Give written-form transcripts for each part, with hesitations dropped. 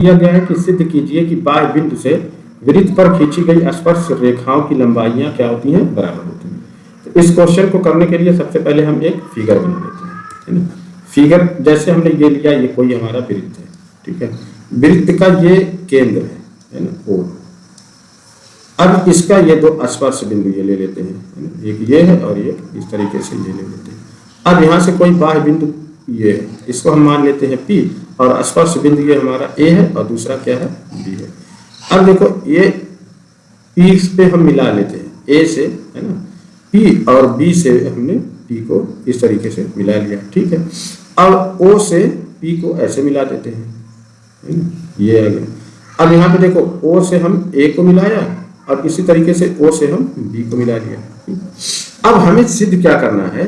दिया गया है कि सिद्ध कीजिए कि बाह्य बिंदु से वृत्त पर खींची गई स्पर्श रेखाओं की लंबाइयां क्या होती हैं, बराबर होती हैं। तो इस क्वेश्चन को करने के लिए सबसे पहले हम एक फिगर बना लेते हैं, है ना। फिगर जैसे हमने ये लिया, ये कोई हमारा वृत्त है, ठीक है। वृत्त का ये केंद्र है ना, O। अब इसका ये दो स्पर्श बिंदु ये ले लेते हैं, है ना? एक ये है और एक इस तरीके से ये ले लेते हैं। अब यहाँ से कोई बाह्य बिंदु ये है, इसको हम मान लेते हैं P, और स्पर्श बिंदु ये हमारा A है और दूसरा क्या है, B है। अब देखो ये P पे हम मिला लेते हैं A से, है ना, P और B से हमने P को इस तरीके से मिला लिया, ठीक है। अब O से P को ऐसे मिला देते हैं, है ना, ये आ गया। अब यहाँ पे देखो O से हम A को मिलाया और इसी तरीके से O से हम B को मिला लिया। अब हमें सिद्ध क्या करना है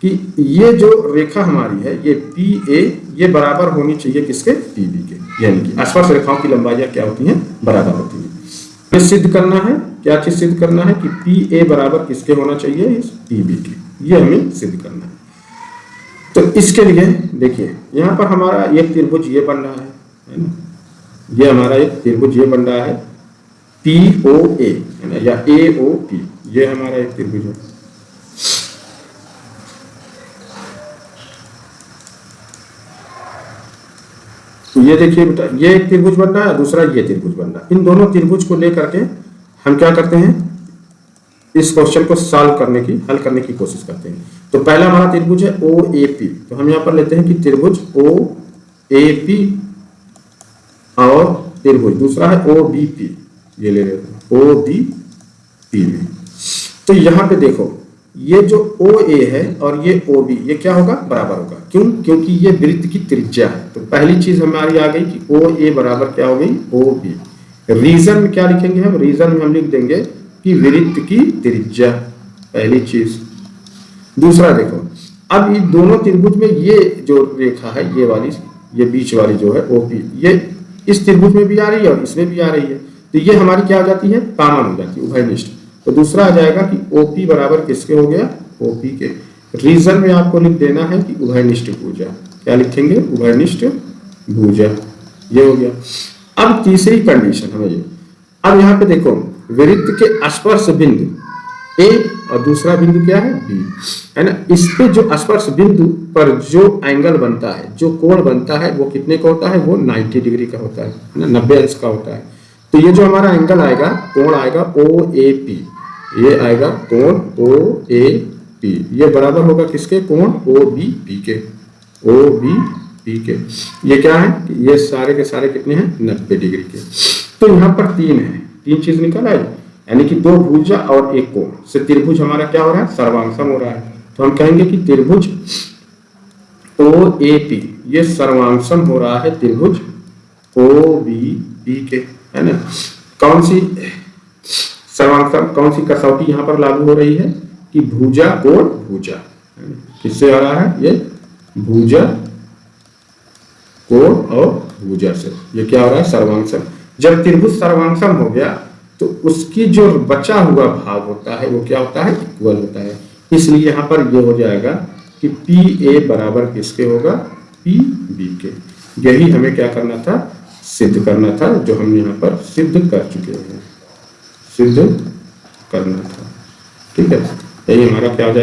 कि ये जो रेखा हमारी है ये PA ये बराबर होनी चाहिए किसके, PB के, यानी कि स्पर्श रेखाओं की लंबाइयां क्या होती हैं, बराबर होती हैं। ये सिद्ध करना है, क्या चीज सिद्ध करना है कि PA बराबर किसके होना चाहिए, इस PB के, ये हमें सिद्ध करना है। तो इसके लिए देखिए यहाँ पर हमारा एक त्रिभुज ये बन रहा है ना, ये हमारा एक त्रिभुज ये बन रहा है POA, है ना, या AOP, ये हमारा एक त्रिभुज है। तो ये देखिए बेटा, ये एक त्रिभुज बन रहा है, दूसरा ये त्रिभुज बन रहा है। इन दोनों त्रिभुज को लेकर के हम क्या करते हैं, इस क्वेश्चन को सॉल्व करने की, हल करने की कोशिश करते हैं। तो पहला हमारा त्रिभुज है OAP, तो हम यहाँ पर लेते हैं कि त्रिभुज OAP और त्रिभुज दूसरा है OBP, ये ले लेते हैं OBP में। तो यहाँ पे देखो ये जो OA है और ये OB ये क्या होगा, बराबर होगा। क्यों, क्योंकि ये वृत्त की त्रिज्या है। तो पहली चीज हमारी आ गई कि OA बराबर क्या हो गई, OB। रीजन में क्या लिखेंगे हम, रीजन में हम लिख देंगे कि वृत्त की त्रिज्या, पहली चीज। दूसरा देखो, अब इन दोनों त्रिभुज में ये जो रेखा है ये वाली, ये बीच वाली जो है OP, ये इस त्रिभुज में भी आ रही है और इसमें भी आ रही है। तो ये हमारी क्या हो जाती है, कॉमन हो जाती है, उभयनिष्ठ। तो दूसरा आ जाएगा कि OP बराबर किसके हो गया, OP के। रीजन में आपको लिख देना है कि उभयनिष्ठ भुजा, क्या लिखेंगे, उभयनिष्ठ भुजा, ये हो गया। अब तीसरी कंडीशन हमें ये, अब यहाँ पे देखो वृत्त के स्पर्श बिंदु A और दूसरा बिंदु क्या है, B, है ना। इस पे जो स्पर्श बिंदु पर जो एंगल बनता है, जो कोण बनता है, वो कितने का होता है, वो 90 डिग्री का होता है ना, 90 अंश का होता है। तो ये जो हमारा एंगल आएगा, कोण आएगा OAP, ये आएगा कोण OAP, ये बराबर होगा किसके, कोण OBP के, OBP के। ये क्या है कि ये सारे के सारे कितने हैं, 90 डिग्री के। तो यहाँ पर तीन है, तीन चीज निकल आई, यानी कि दो भुजा और एक कोण से त्रिभुज हमारा क्या हो रहा है, सर्वांगसम हो रहा है। तो हम कहेंगे कि त्रिभुज OAP ये सर्वांगसम हो रहा है त्रिभुज OBP के, है ना। कौन सी सर्वांगसम, कौन सी कसौटी यहाँ पर लागू हो रही है कि भुजा कोण भुजा, किससे आ रहा है, ये भुजा कोण और भुजा से, ये क्या हो रहा है, सर्वांगसम। जब त्रिभुज सर्वांगसम हो गया तो उसकी जो बचा हुआ भाग होता है वो क्या होता है, इक्वल होता है। इसलिए यहाँ पर ये हो जाएगा कि PA बराबर किसके होगा, PB के। यही हमें क्या करना था, सिद्ध करना था, जो हम यहाँ पर सिद्ध कर चुके हैं, सिद्ध करना था, ठीक है। यही हमारा क्या हो जाएगा।